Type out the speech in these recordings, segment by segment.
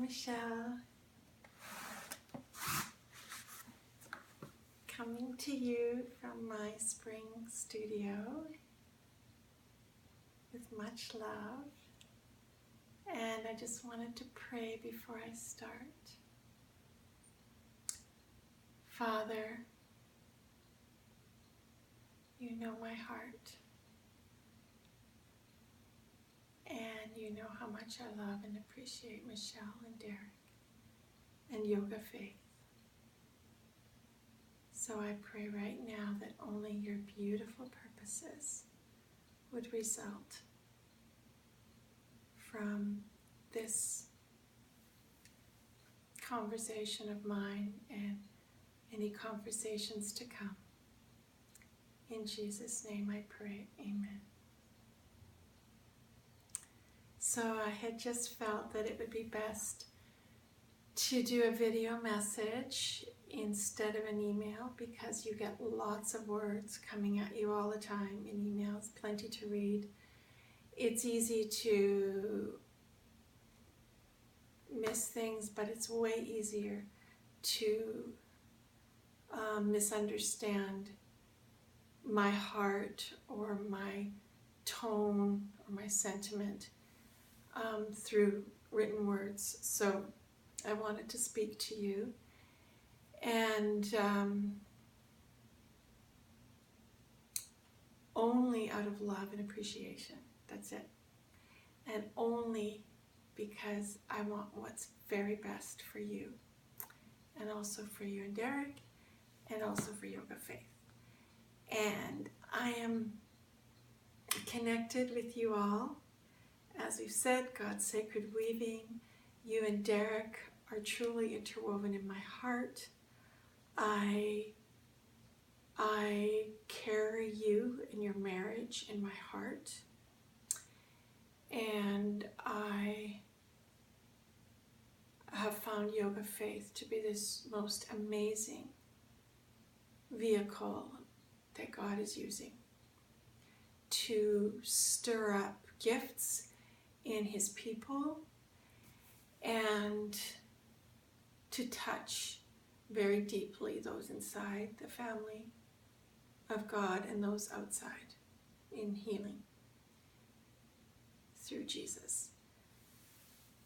Michelle, coming to you from my spring studio with much love, and I just wanted to pray before I start. Father, you know my heart, and you know how much I love and appreciate Michelle and Derek and Yoga Faith. So I pray right now that only your beautiful purposes would result from this conversation of mine and any conversations to come. In Jesus' name I pray, amen. So I had just felt that it would be best to do a video message instead of an email, because you get lots of words coming at you all the time in emails, plenty to read. It's easy to miss things, but it's way easier to misunderstand my heart or my tone or my sentiment through written words. So I wanted to speak to you, and only out of love and appreciation. That's it. And only because I want what's very best for you, and also for you and Derek, and also for Yoga Faith. And I am connected with you all. As we've said, God's sacred weaving. You and Derek are truly interwoven in my heart. I carry you in your marriage in my heart. And I have found Yoga Faith to be this most amazing vehicle that God is using to stir up gifts in His people and to touch very deeply those inside the family of God and those outside in healing through Jesus.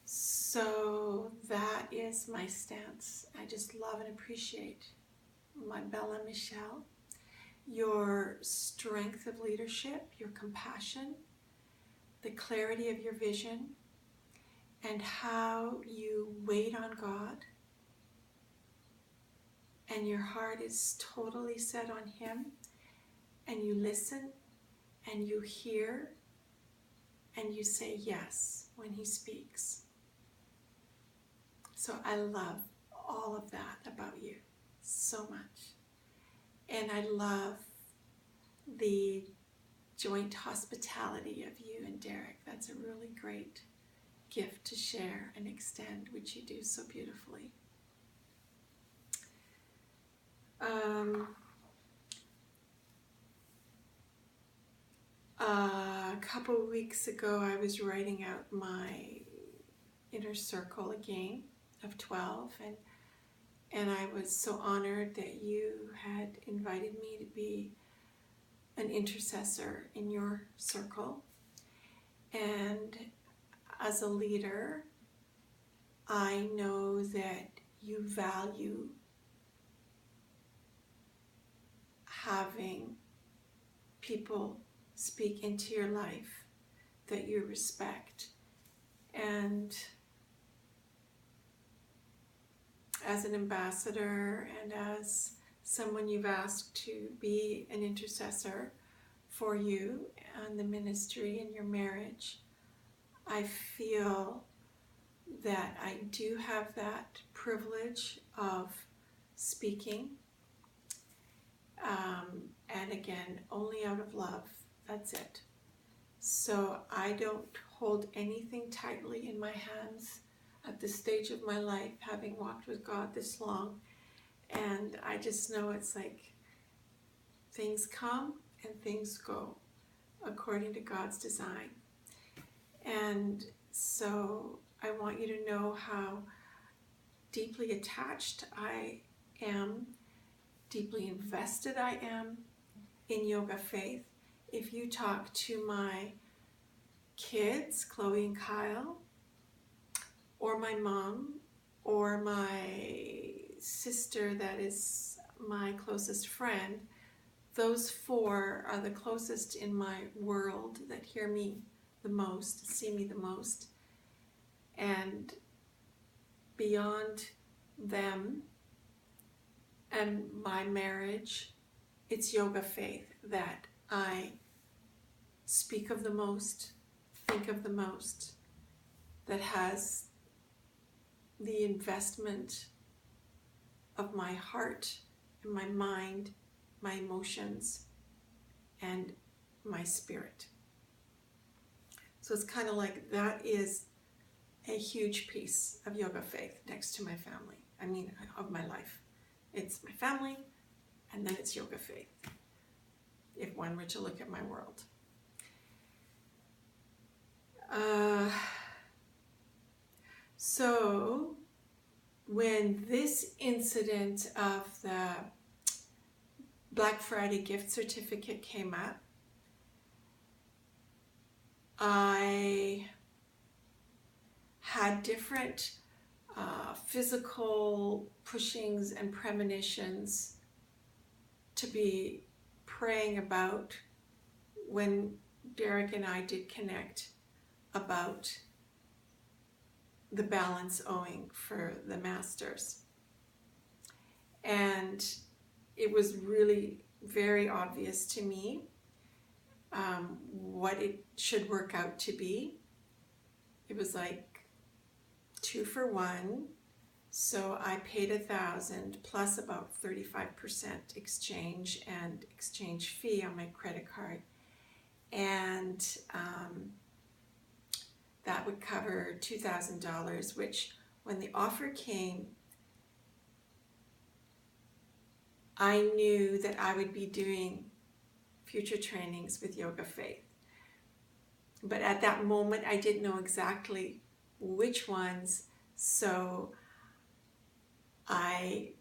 So that is my stance. I just love and appreciate my Bella Michelle, your strength of leadership, your compassion, the clarity of your vision, and how you wait on God, and your heart is totally set on Him, and you listen, and you hear, and you say yes when He speaks. So I love all of that about you so much. And I love the joint hospitality of you and Derek. That's a really great gift to share and extend, which you do so beautifully. A couple of weeks ago, I was writing out my inner circle again of 12, and I was so honored that you had invited me to be an intercessor in your circle. And as a leader, I know that you value having people speak into your life that you respect. And as an ambassador and as someone you've asked to be an intercessor for you and the ministry and your marriage, I feel that I do have that privilege of speaking. And again, only out of love. That's it. So I don't hold anything tightly in my hands at this stage of my life, having walked with God this long. And I just know it's like things come and things go according to God's design. And so I want you to know how deeply attached I am, deeply invested I am in Yoga Faith. If you talk to my kids, Chloe and Kyle, or my mom, or my sister that is my closest friend, those four are the closest in my world that hear me the most, see me the most. And beyond them and my marriage, it's Yoga Faith that I speak of the most, think of the most, that has the investment of my heart and my mind, my emotions, and my spirit. So it's kind of like that is a huge piece of Yoga Faith next to my family. I mean, of my life. It's my family, and then it's Yoga Faith, if one were to look at my world. So when this incident of the Black Friday gift certificate came up, I had different physical pushings and premonitions to be praying about when Derek and I did connect about the balance owing for the masters. And it was really very obvious to me what it should work out to be. It was like 2 for 1. So I paid $1,000 plus about 35% exchange and exchange fee on my credit card. And that would cover $2,000, which when the offer came, I knew that I would be doing future trainings with Yoga Faith. But at that moment, I didn't know exactly which ones, so I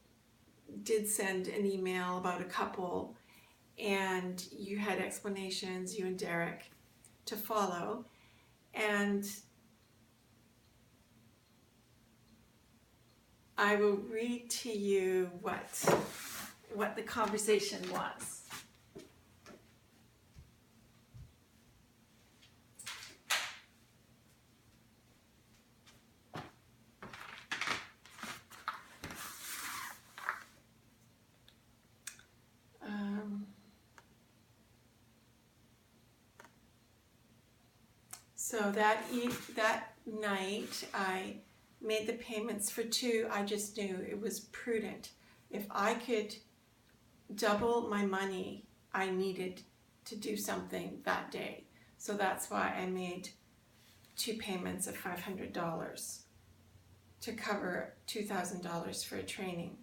did send an email about a couple, and you had explanations, you and Derek, to follow. And I will read to you what the conversation was. So that night, I made the payments for 2. I just knew it was prudent. If I could double my money, I needed to do something that day. So that's why I made 2 payments of $500 to cover $2,000 for a training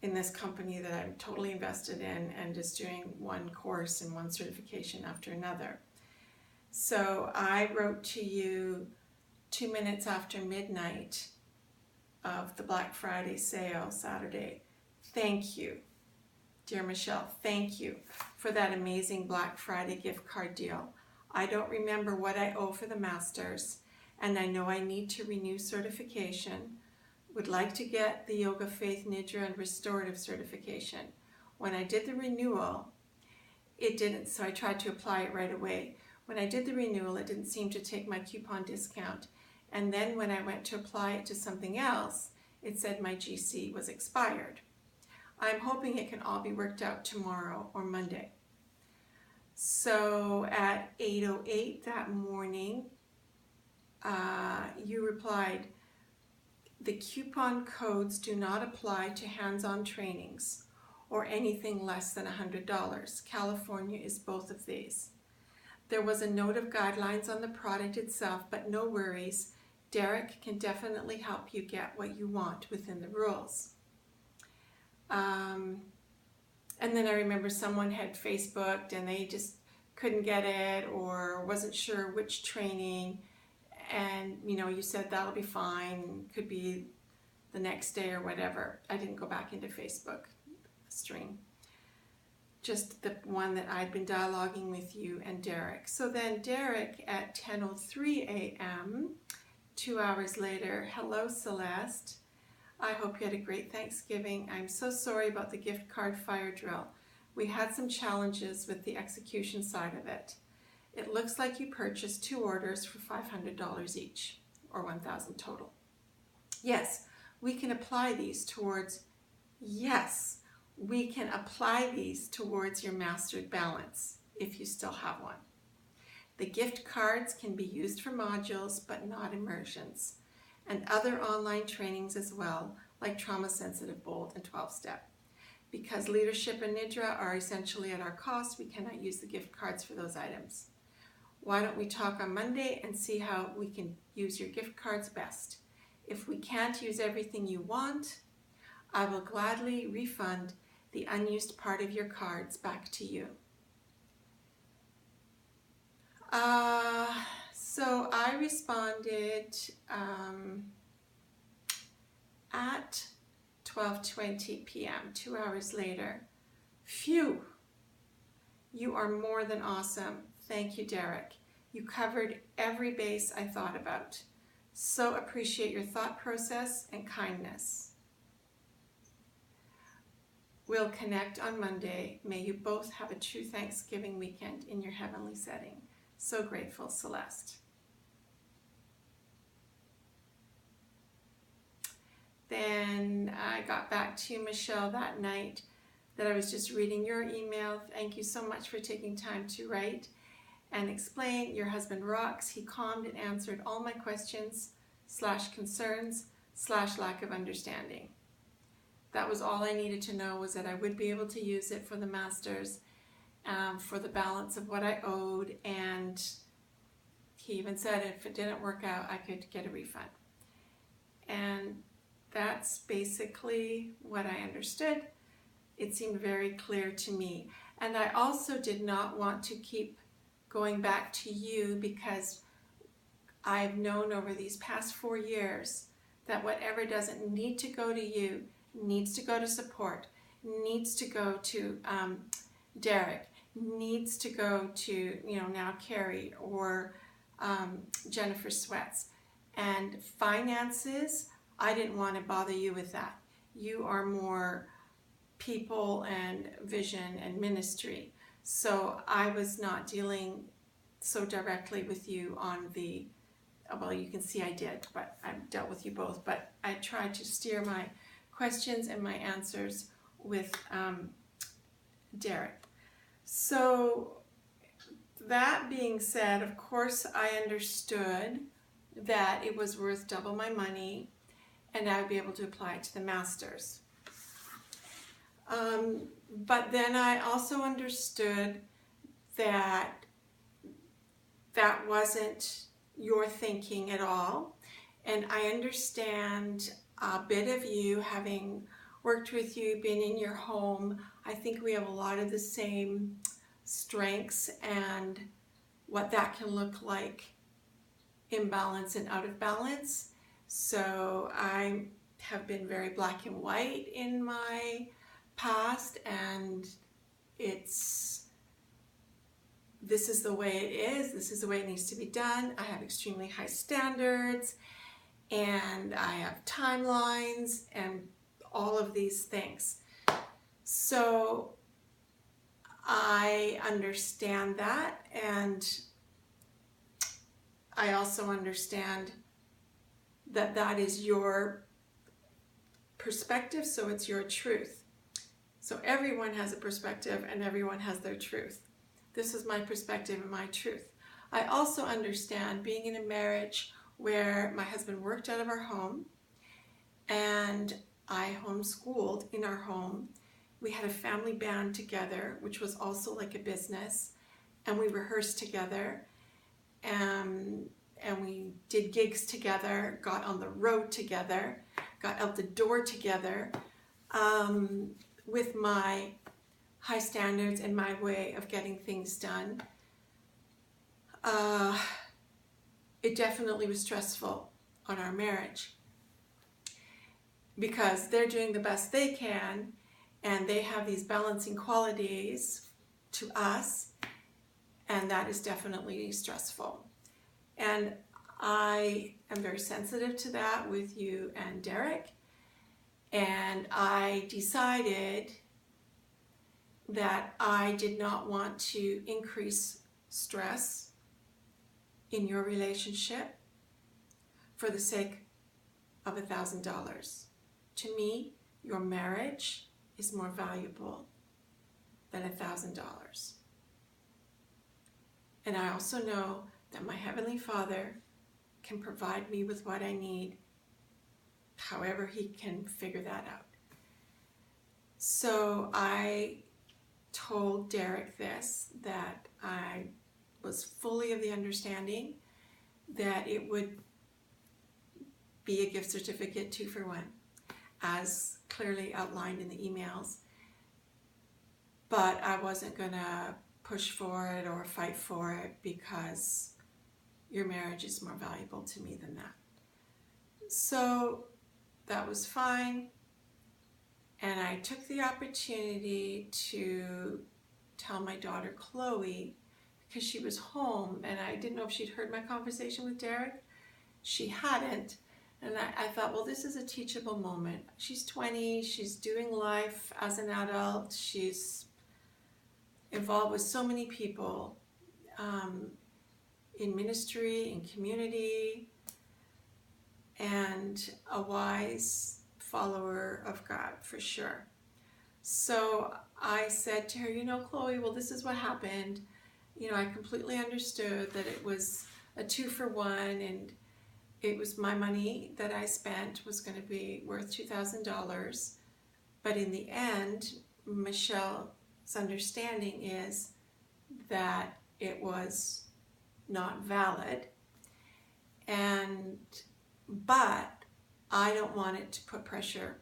in this company that I'm totally invested in and just doing one course and one certification after another. So I wrote to you 2 minutes after midnight of the Black Friday sale Saturday. Thank you, dear Michelle. Thank you for that amazing Black Friday gift card deal. I don't remember what I owe for the masters, and I know I need to renew certification. Would like to get the Yoga Faith Nidra and Restorative certification. When I did the renewal, it didn't, so I tried to apply it right away. When I did the renewal, it didn't seem to take my coupon discount. And then when I went to apply it to something else, it said my GC was expired. I'm hoping it can all be worked out tomorrow or Monday. So at 8:08 that morning, you replied, the coupon codes do not apply to hands-on trainings or anything less than $100. California is both of these. There was a note of guidelines on the product itself, but no worries. Derek can definitely help you get what you want within the rules. And then I remember someone had Facebooked and they just couldn't get it or wasn't sure which training. and you said that'll be fine, could be the next day or whatever. I didn't go back into Facebook stream, just the one that I'd been dialoguing with you and Derek. So then Derek at 10:03 a.m., 2 hours later, hello Celeste, I hope you had a great Thanksgiving. I'm so sorry about the gift card fire drill. We had some challenges with the execution side of it. It looks like you purchased 2 orders for $500 each, or $1,000 total. Yes, we can apply these towards, your mastered balance if you still have one. The gift cards can be used for modules, but not immersions, and other online trainings as well, like Trauma Sensitive Bold and 12-Step. Because leadership and Nidra are essentially at our cost, we cannot use the gift cards for those items. Why don't we talk on Monday and see how we can use your gift cards best? If we can't use everything you want, I will gladly refund the unused part of your cards back to you. So I responded at 12:20 p.m., 2 hours later. Phew! You are more than awesome. Thank you, Derek. You covered every base I thought about. So appreciate your thought process and kindness. We'll connect on Monday. May you both have a true Thanksgiving weekend in your heavenly setting. So grateful, Celeste. Then I got back to Michelle that night that I was just reading your email. Thank you so much for taking time to write and explain. Your husband rocks. He calmed and answered all my questions / concerns / lack of understanding. That was all I needed to know, was that I would be able to use it for the masters, for the balance of what I owed, and he even said if it didn't work out, I could get a refund. And that's basically what I understood. It seemed very clear to me. And I also did not want to keep going back to you, because I've known over these past 4 years that whatever doesn't need to go to you needs to go to support, needs to go to Derek, needs to go to, now Carrie or Jennifer Sweats. And finances, I didn't want to bother you with that. You are more people and vision and ministry. So I was not dealing so directly with you on the, well, you can see I did, but I've dealt with you both. But I tried to steer my questions and my answers with Derek. So that being said, of course, I understood that it was worth double my money and I would be able to apply it to the masters. But then I also understood that that wasn't your thinking at all. And I understand a bit of you, having worked with you, been in your home. I think we have a lot of the same strengths and what that can look like in balance and out of balance. So I have been very black and white in my past, and this is the way it is, this is the way it needs to be done. I have extremely high standards, and I have timelines and all of these things. So I understand that, and I also understand that that is your perspective, so it's your truth. So everyone has a perspective and everyone has their truth. This is my perspective and my truth. I also understand being in a marriage where my husband worked out of our home and I homeschooled in our home. We had a family band together, which was also like a business, and we rehearsed together, and we did gigs together, got on the road together, got out the door together, with my high standards and my way of getting things done. it definitely was stressful on our marriage because they're doing the best they can and they have these balancing qualities to us, and that is definitely stressful. And I am very sensitive to that with you and Derek, and I decided that I did not want to increase stress in your relationship for the sake of $1,000. To me, your marriage is more valuable than $1,000. And I also know that my Heavenly Father can provide me with what I need, however He can figure that out. So I told Derek this, that I was fully of the understanding that it would be a gift certificate 2 for 1, as clearly outlined in the emails. But I wasn't going to push for it or fight for it because your marriage is more valuable to me than that. So that was fine. And I took the opportunity to tell my daughter Chloe, because she was home and I didn't know if she'd heard my conversation with Derek. She hadn't. And I thought, well, this is a teachable moment. She's 20, she's doing life as an adult, she's involved with so many people in ministry, in community, and a wise follower of God for sure. So I said to her, you know, Chloe, well, this is what happened. You know, I completely understood that it was a 2 for 1 and it was my money that I spent was going to be worth $2,000. But in the end, Michelle's understanding is that it was not valid. But I don't want it to put pressure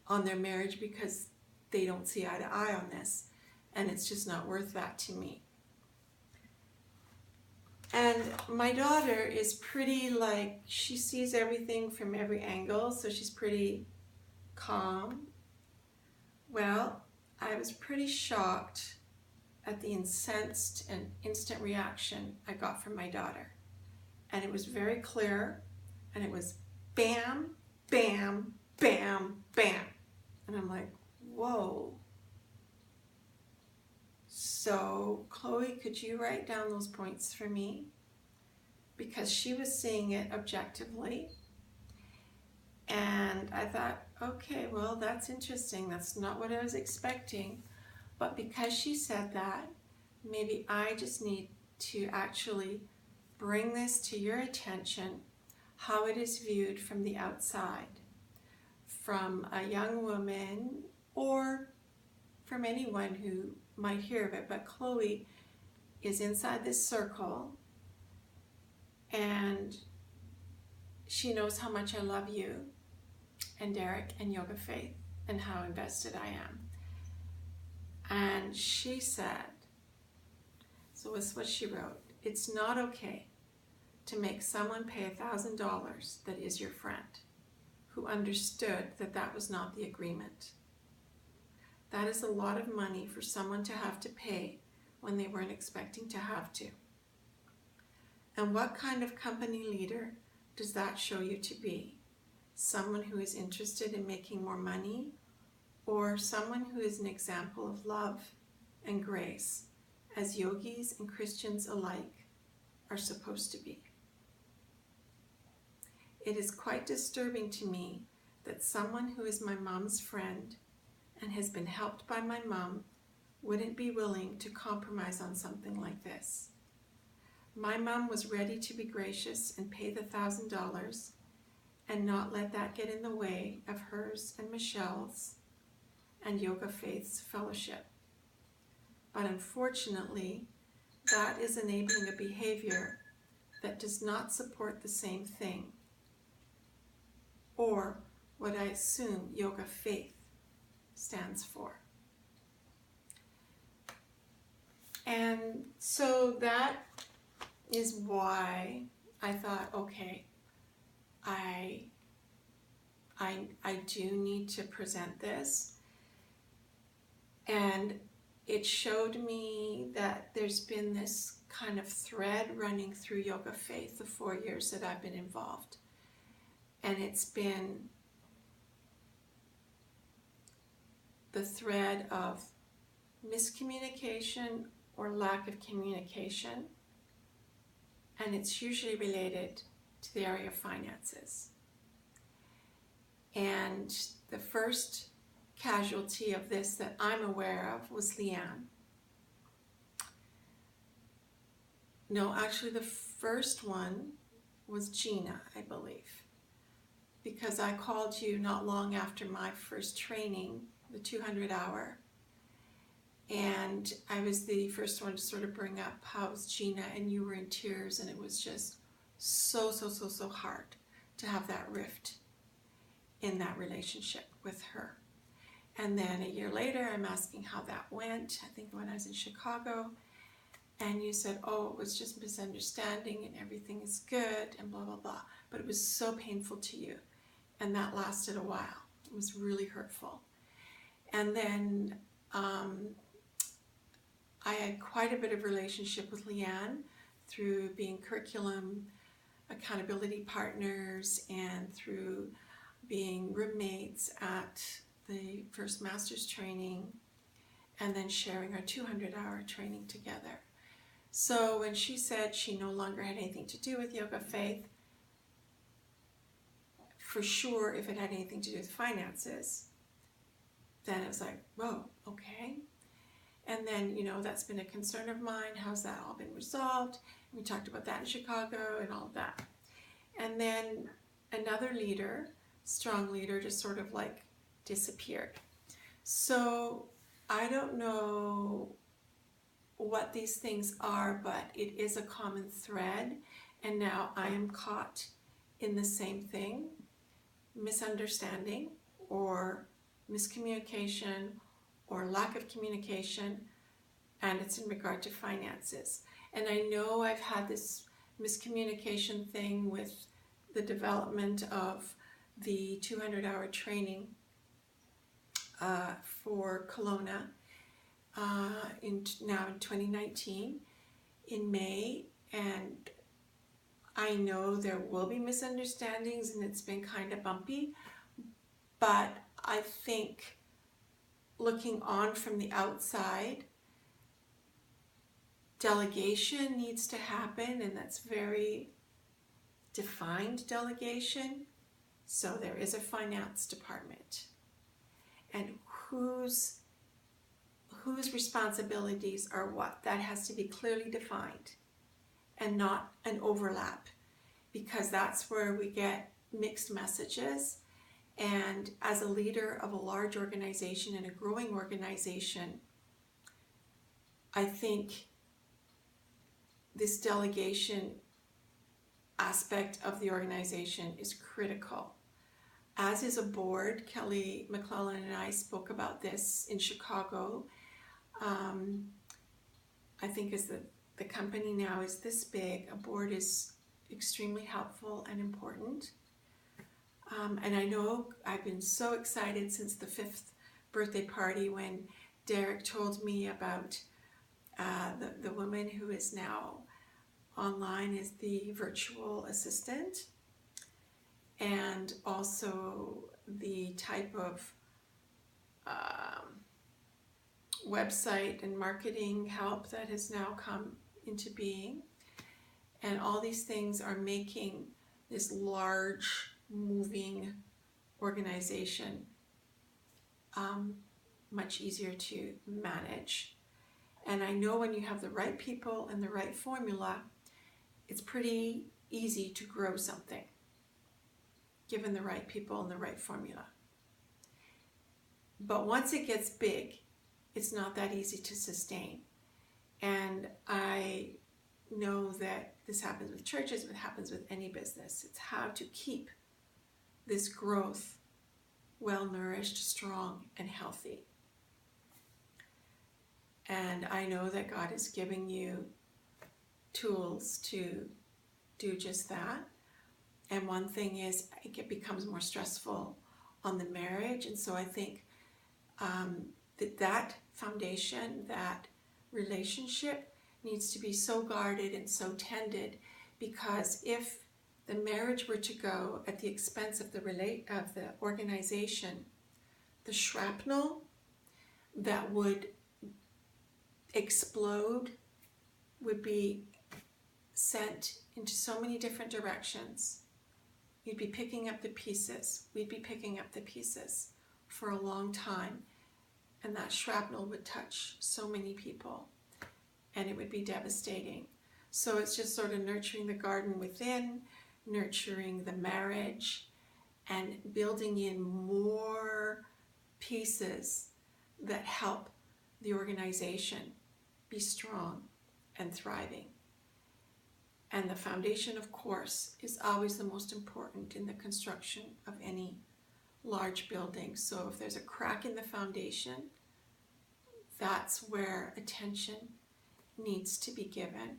on their marriage because they don't see eye to eye on this. And it's just not worth that to me. And my daughter is pretty, like, she sees everything from every angle, so she's pretty calm. Well, I was pretty shocked at the incensed and instant reaction I got from my daughter. And it was very clear, and it was bam, bam, bam, bam. And I'm like, whoa. So, Chloe, could you write down those points for me? Because she was seeing it objectively. And I thought, okay, well, that's interesting. That's not what I was expecting. But because she said that, maybe I just need to actually bring this to your attention, how it is viewed from the outside, from a young woman or from anyone who might hear of it. But Chloe is inside this circle, and she knows how much I love you and Derek and Yoga Faith and how invested I am. And she said, so this is what she wrote, it's not okay to make someone pay $1,000 that is your friend, who understood that that was not the agreement. That is a lot of money for someone to have to pay when they weren't expecting to have to. And what kind of company leader does that show you to be? Someone who is interested in making more money, or someone who is an example of love and grace, as yogis and Christians alike are supposed to be? It is quite disturbing to me that someone who is my mom's friend and has been helped by my mom wouldn't be willing to compromise on something like this. My mom was ready to be gracious and pay the $1,000 and not let that get in the way of hers and Michelle's and Yoga Faith's fellowship. But unfortunately, that is enabling a behavior that does not support the same thing, or what I assume Yoga Faith stands for. And so that is why I thought, okay, I do need to present this. And it showed me that there's been this kind of thread running through Yoga Faith the 4 years that I've been involved. And it's been the thread of miscommunication or lack of communication. And it's usually related to the area of finances. And the first casualty of this that I'm aware of was Leanne. No, actually the first one was Gina, I believe, because I called you not long after my first training, the 200 hour, and I was the first one to sort of bring up how's Gina, and you were in tears, and it was just so hard to have that rift in that relationship with her. And then a year later, I'm asking how that went, I think when I was in Chicago, and you said, oh, it was just misunderstanding and everything is good and blah, blah, blah. But it was so painful to you. And that lasted a while. It was really hurtful. And then I had quite a bit of relationship with Leanne through being curriculum accountability partners and through being roommates at the first master's training, and then sharing our 200-hour training together. So when she said she no longer had anything to do with Yoga Faith, for sure if it had anything to do with finances, then it was like, whoa, okay. And then, you know, that's been a concern of mine. How's that all been resolved? We talked about that in Chicago and all of that. And then another leader, strong leader, just sort of like disappeared. So I don't know what these things are, but it is a common thread. And now I am caught in the same thing, misunderstanding or miscommunication or lack of communication, and it's in regard to finances. And I know I've had this miscommunication thing with the development of the 200-hour training for Kelowna now in 2019 in May, and I know there will be misunderstandings and it's been kind of bumpy, but I think looking on from the outside, delegation needs to happen, and that's very defined delegation. So there is a finance department, and whose responsibilities are what. That has to be clearly defined and not an overlap, because that's where we get mixed messages. And as a leader of a large organization and a growing organization, I think this delegation aspect of the organization is critical. As is a board, Kelly McClellan and I spoke about this in Chicago. I think as the company now is this big, a board is extremely helpful and important. And I know I've been so excited since the 5th birthday party when Derek told me about the woman who is now online as the virtual assistant, and also the type of website and marketing help that has now come into being. And all these things are making this large moving organization much easier to manage. And I know when you have the right people and the right formula, it's pretty easy to grow something, given the right people and the right formula. But once it gets big, it's not that easy to sustain. And I know that this happens with churches, it happens with any business. It's how to keep this growth well-nourished, strong, and healthy. And I know that God is giving you tools to do just that. And one thing is it becomes more stressful on the marriage. And so I think that foundation, that relationship needs to be so guarded and so tended, because if the marriage were to go at the expense of the organization, the shrapnel that would explode would be sent into so many different directions. You'd be picking up the pieces. We'd be picking up the pieces for a long time. And that shrapnel would touch so many people. And it would be devastating. So it's just sort of nurturing the garden within, nurturing the marriage, and building in more pieces that help the organization be strong and thriving. And the foundation, of course, is always the most important in the construction of any large building. So if there's a crack in the foundation, that's where attention needs to be given.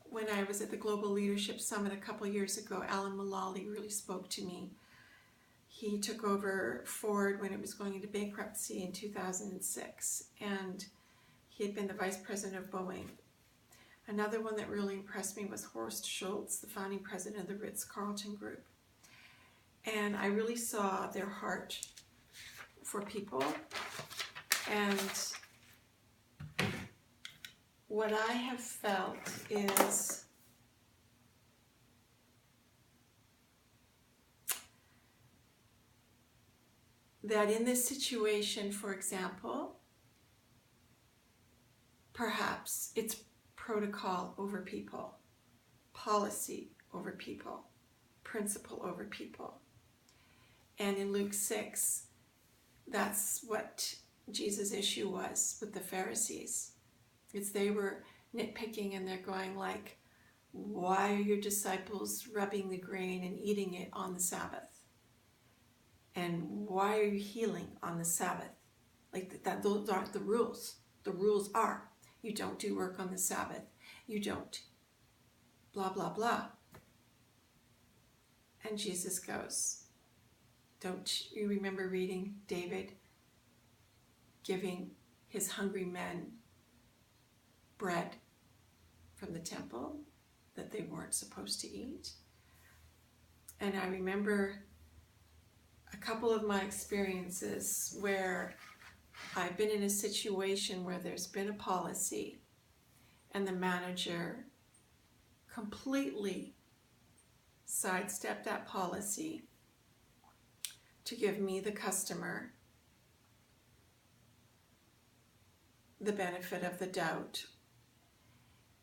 When I was at the Global Leadership Summit a couple years ago, Alan Mulally really spoke to me. He took over Ford when it was going into bankruptcy in 2006, and he had been the vice president of Boeing. Another one that really impressed me was Horst Schulze, the founding president of the Ritz-Carlton Group. And I really saw their heart for people. And what I have felt is that in this situation, for example, perhaps it's protocol over people, policy over people, principle over people. And in Luke 6, that's what Jesus' issue was with the Pharisees. It's they were nitpicking, and they're going like, why are your disciples rubbing the grain and eating it on the Sabbath? And why are you healing on the Sabbath? Like that, those aren't the rules. The rules are, you don't do work on the Sabbath. You don't blah, blah, blah. And Jesus goes, don't you remember reading David giving his hungry men bread from the temple that they weren't supposed to eat? And I remember a couple of my experiences where I've been in a situation where there's been a policy and the manager completely sidestepped that policy to give me, the customer, the benefit of the doubt.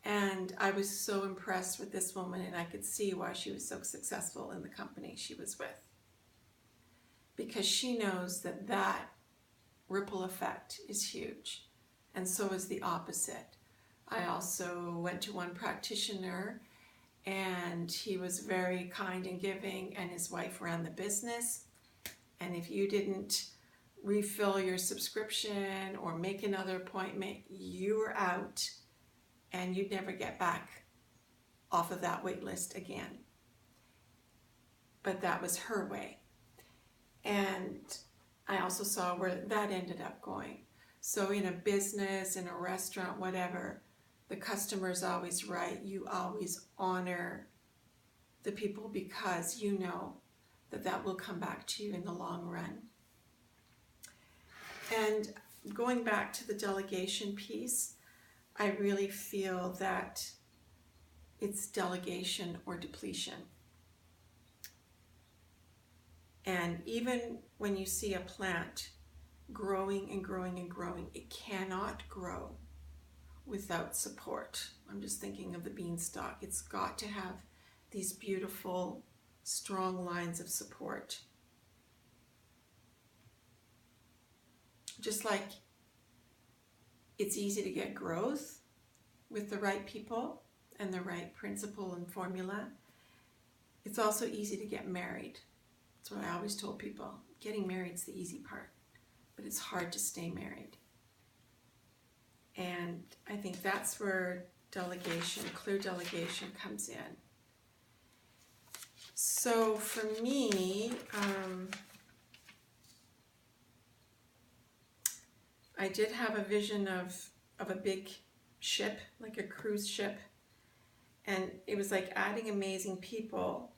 And I was so impressed with this woman, and I could see why she was so successful in the company she was with. Because she knows that that ripple effect is huge, and so is the opposite. I also went to one practitioner, and he was very kind and giving, and his wife ran the business. And if you didn't refill your subscription or make another appointment, you were out, and you'd never get back off of that wait list again. But that was her way. And I also saw where that ended up going. So in a business, in a restaurant, whatever, the customer's always right. You always honor the people because you know that that will come back to you in the long run. And going back to the delegation piece, I really feel that it's delegation or depletion. And even when you see a plant growing and growing and growing, it cannot grow without support. I'm just thinking of the beanstalk. It's got to have these beautiful, strong lines of support. Just like it's easy to get growth with the right people and the right principle and formula, it's also easy to get married. That's what I always told people. Getting married is the easy part, but it's hard to stay married. And I think that's where delegation, clear delegation comes in. So for me, I did have a vision of a big ship, like a cruise ship, and it was like adding amazing people,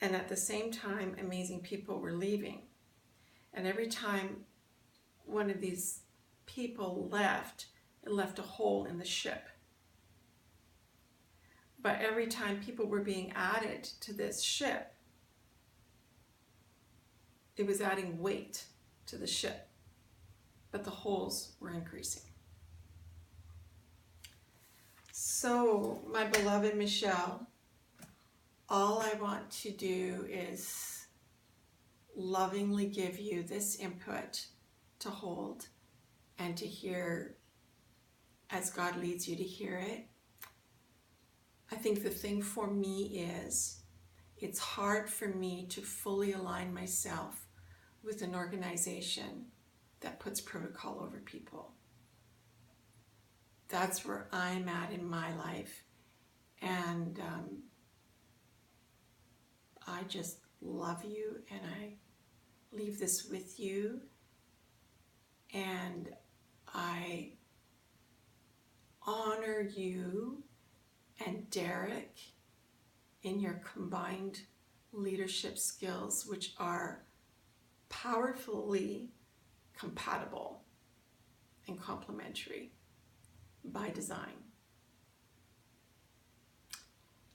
and at the same time amazing people were leaving. And every time one of these people left, it left a hole in the ship. But every time people were being added to this ship, it was adding weight to the ship, but the holes were increasing. So, my beloved Michelle, all I want to do is lovingly give you this input to hold and to hear as God leads you to hear it. I think the thing for me is it's hard for me to fully align myself with an organization that puts protocol over people. That's where I'm at in my life. And I just love you, and I leave this with you. And I honor you and Derek in your combined leadership skills, which are powerfully compatible and complementary by design.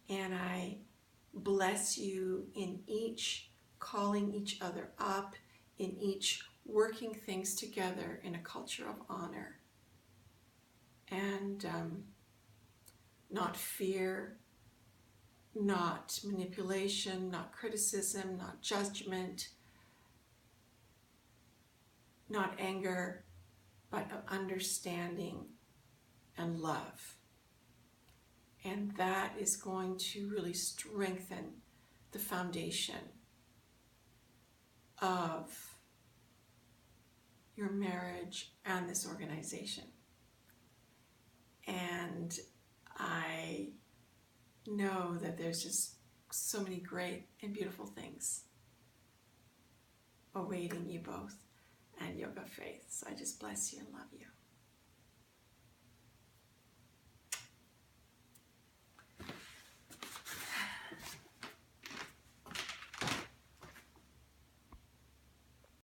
And I bless you in each calling each other up, in each working things together in a culture of honor. And not fear, not manipulation, not criticism, not judgment, not anger, but of understanding and love. And that is going to really strengthen the foundation of your marriage and this organization. And I know that there's just so many great and beautiful things awaiting you both and Yoga Faith. So I just bless you and love you.